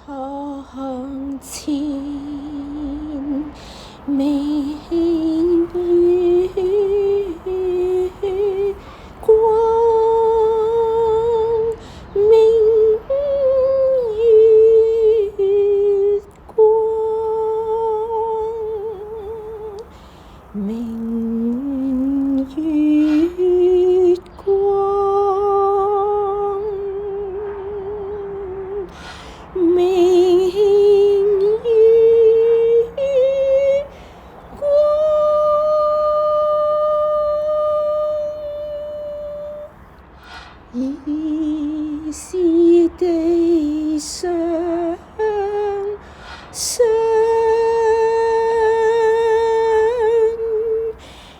床前明月光，明月光，明月光，明月光，疑是地上霜，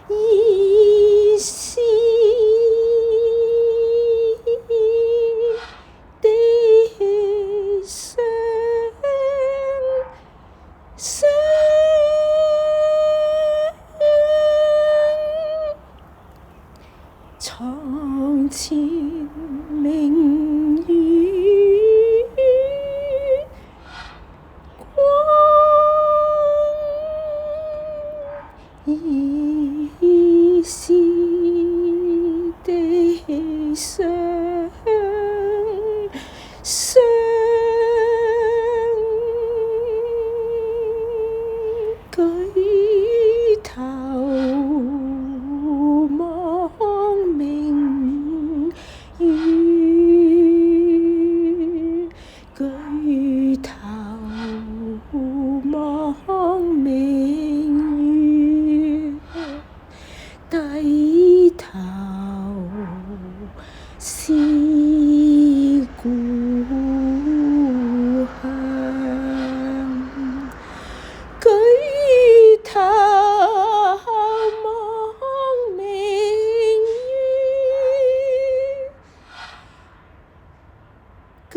疑是地上霜，床前明月光，疑是地上霜，舉頭望明月，舉頭望明月，低頭思故鄉，舉頭望明月，舉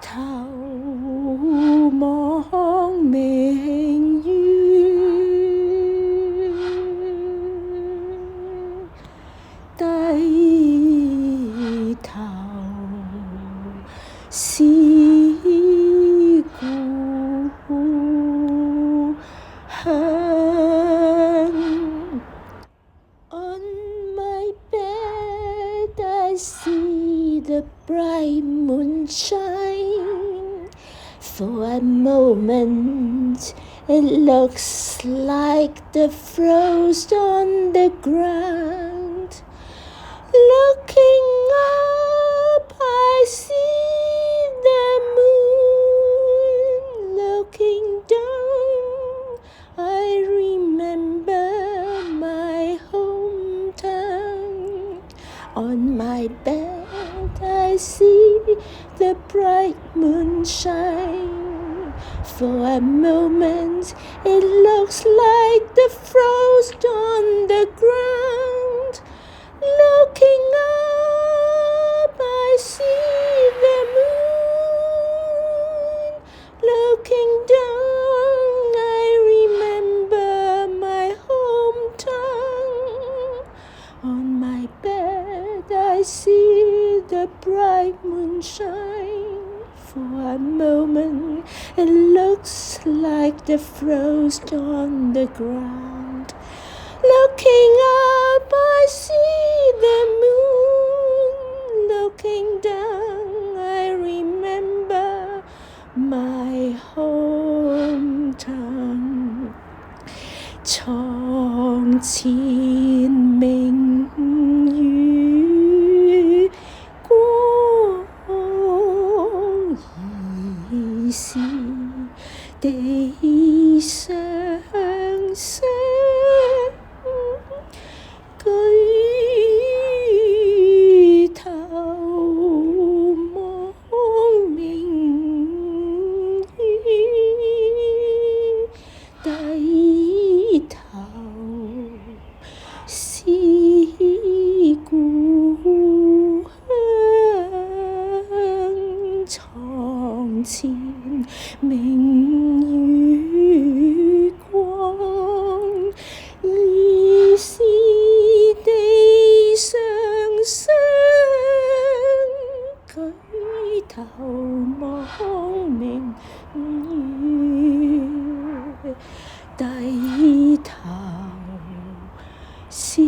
頭望明月，低頭思故鄉。On my bed I see the bright moon shine. For a moment it looks like the frost on the ground. Looking up I see the moon. Looking down I remember my hometown. On my bed I see the bright moon shine. For a moment it looks like the frost on the ground. Looking up I see the moon. Looking down I remember my hometown. On my bed I see the bright moon shine. For a moment it looks like the frost on the ground. Looking up I see the moon. Looking down I remember my hometown. 床前明月光，疑是地上霜，舉頭望明月，低頭思故鄉。床前明月光，疑是地上霜。舉頭望明月，低頭思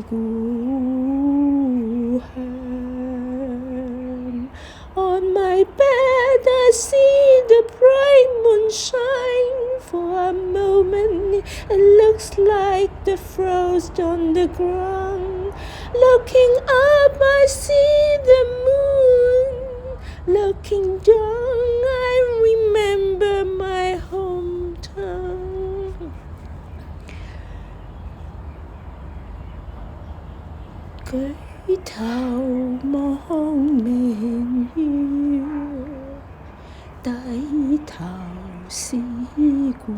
故鄉。On my bed I see the bright moon shine. For a moment it looks like the frost on the ground. Looking up I see the moon. Looking down I remember my hometown. 舉頭望明月，低頭思故鄉。